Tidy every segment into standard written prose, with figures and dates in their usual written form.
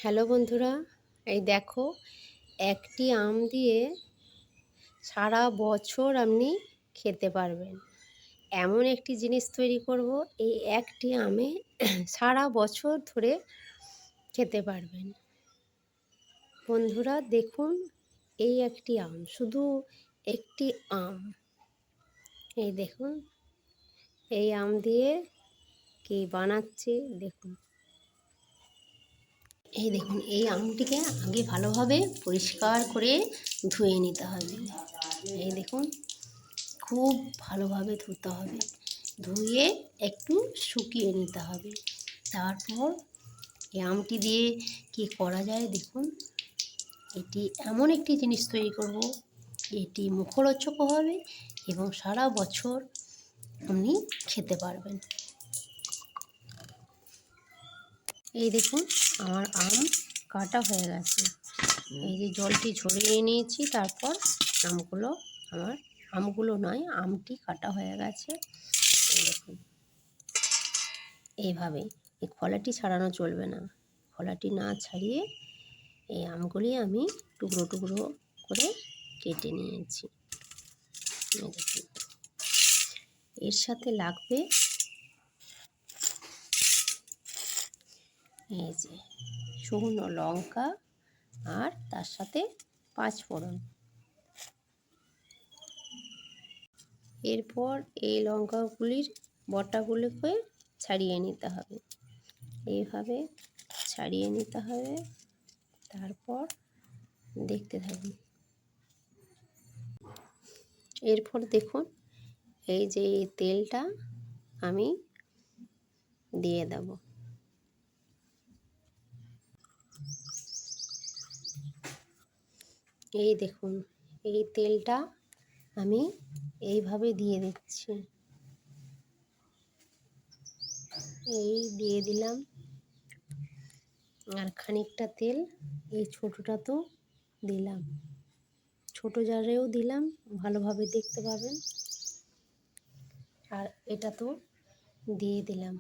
Hello বন্ধুরা, এই দেখো একটি আম দিয়ে সারা বছর আপনি খেতে পারবেন। এমন একটি জিনিস তৈরি করব, এই একটি আমে সারা বছর ধরে খেতে পারবেন। বন্ধুরা দেখুন, এই একটি আম, শুধু একটি আম। এই দেখুন, এই আম দিয়ে কি বানাচ্ছি দেখুন। এই দেখুন, এই আমটিকে আগে ভালোভাবে পরিষ্কার করে ধুয়ে নিতে হবে। এই দেখুন, খুব ভালোভাবে ধুতে হবে, ধুয়ে একটু শুকিয়ে নিতে হবে। তারপর এই আমটি দিয়ে কি করা যায় দেখুন। এটি এমন একটি জিনিস তৈরি করব, এটি মুখরোচকও হবে এবং সারা বছর আপনি খেতে পারবেন। এই দেখুন, আমার আম কাটা হয়ে গেছে। এই যে জলটি ঝরিয়ে নিয়েছি, তারপর আমগুলো নয়, আমটি কাটা হয়ে গেছে। এই দেখুন, এইভাবে এই খোলাটি ছাড়ানো চলবে না। খোলাটি না ছাড়িয়ে এই আমগুলি আমি টুকরো টুকরো করে কেটে নিয়েছি। এই দেখুন, এর সাথে লাগবে এই যে শুকনো লঙ্কা, আর তার সাথে 5 ফোড়ন। এরপর এই লঙ্কাগুলির বটাগুলোকে ছাড়িয়ে নিতে হবে, এইভাবে ছাড়িয়ে নিতে হবে। তারপর দেখতে থাকুন। এরপর দেখুন, এই যে তেলটা আমি দিয়ে দেব। এই দেখুন, এই তেলটা আমি এইভাবে দিয়ে দিচ্ছি। এই দিয়ে দিলাম, আর খানিকটা তেল এই ছোটোটাতেও দিলাম, ছোটো জারেও দিলাম, ভালোভাবে দেখতে পাবেন। আর এটা তো দিয়ে দিলাম।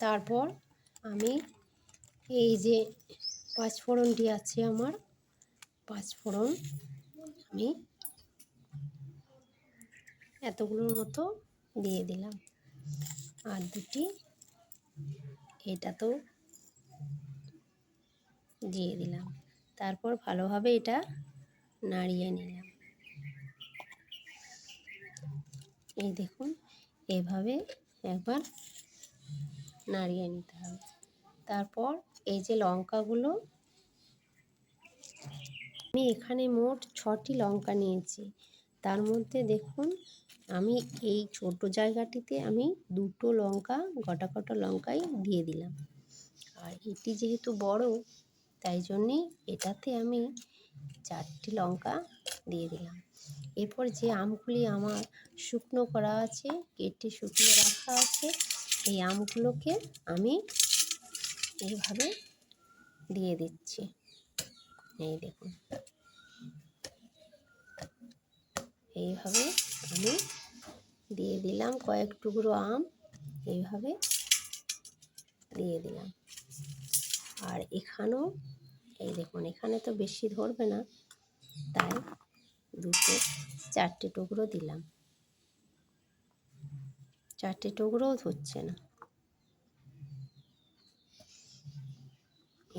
তারপর আমি এই যে 5 ফোড়নটি আছে আমার, 5 ফোড়ন আমি এতগুলোর মতো দিয়ে দিলাম, আর দুটি এটাতেও দিয়ে দিলাম। তারপর ভালোভাবে এটা নাড়িয়ে নিলাম। এই দেখুন, এইভাবে একবার নাড়িয়ে নিতে হবে। তারপর এই যে লঙ্কাগুলো, আমি এখানে মোট 6টি লঙ্কা নিয়েছি। তার মধ্যে দেখুন, আমি এই ছোট জায়গাটিতে আমি 2টো লঙ্কা, গোটা গোটা লঙ্কাই দিয়ে দিলাম। আর এটি যেহেতু বড়, তাই জন্যেই এটাতে আমি 4টি লঙ্কা দিয়ে দিলাম। এরপর যে আমগুলি আমার শুকনো করা আছে, কেটে শুকিয়ে রাখা আছে, এই আমগুলোকে আমি এইভাবে দিয়ে দিচ্ছি। এই দেখুন, এইভাবে আমি দিয়ে দিলাম কয়েক টুকরো আম, এইভাবে দিয়ে দিলাম। আর এখানেও এই দেখুন, এখানে তো বেশি ধরবে না, তাই 4টে টুকরো দিলাম। 4টে টুকরোও ধরছে না,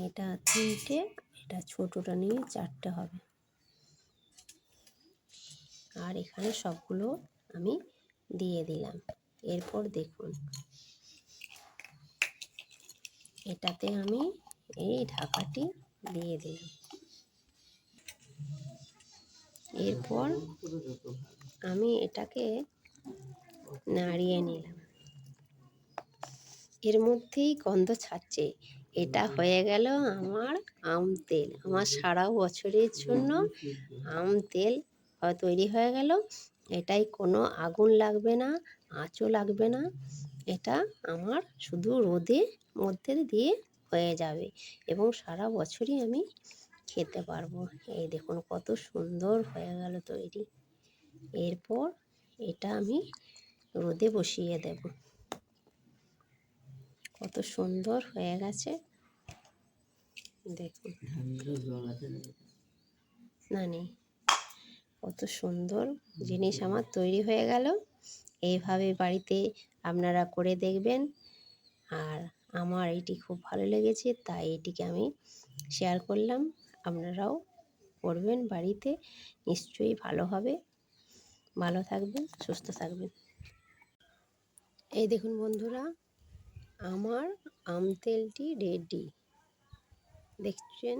এটা 3টে, এটা ছোটোটা নিয়ে 4টে হবে। আর এখানে সবগুলো আমি দিয়ে দিলাম। এরপর দেখুন, এটাতে আমি এই ঢাকাটি দিয়ে দিলাম। এরপর আমি এটাকে নাড়িয়ে নিলাম। এর মধ্যেই গন্ধ ছাড়ছে, এটা হয়ে গেল আমার আম তেল। আমার সারা বছরের জন্য আম তেল তৈরি হয়ে গেল। এটাই কোনো আগুন লাগবে না, আঁচও লাগবে না। এটা আমার শুধু রোদের মধ্যে দিয়ে হয়ে যাবে এবং সারা বছরই আমি খেতে পারবো। এই দেখুন কত সুন্দর হয়ে গেল তৈরি। এরপর এটা আমি রোদে বসিয়ে দেব। কত সুন্দর হয়ে গেছে দেখুন। না নেই, কত সুন্দর জিনিস আমার তৈরি হয়ে গেল। এইভাবে বাড়িতে আপনারা করে দেখবেন। আর আমার এটি খুব ভালো লেগেছে, তাই এটিকে আমি শেয়ার করলাম। আপনারাও করবেন বাড়িতে, নিশ্চয়ই ভালো হবে। ভালো থাকবেন, সুস্থ থাকবেন। এই দেখুন বন্ধুরা, আমার আম তেলটি রেডি। দেখছেন,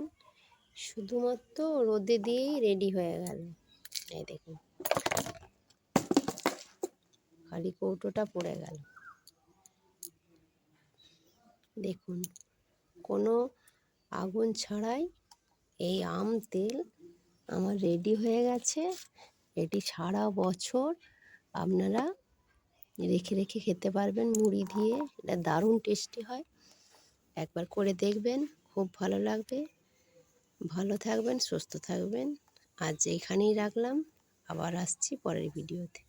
শুধুমাত্র রোদে দিয়েই রেডি হয়ে গেল। এই দেখুন, খালি কৌটোটা পড়ে গেল। দেখুন, কোনো আগুন ছাড়াই এই আম তেল আমার রেডি হয়ে গেছে। এটি সারা বছর আপনারা রেখে রেখে খেতে পারবেন মুড়ি দিয়ে। এটা দারুণ টেস্টি হয়, একবার করে দেখবেন, খুব ভালো লাগবে। ভালো থাকবেন, সুস্থ থাকবেন। আজ এখানেই রাখলাম, আবার আসছি পরের ভিডিওতে।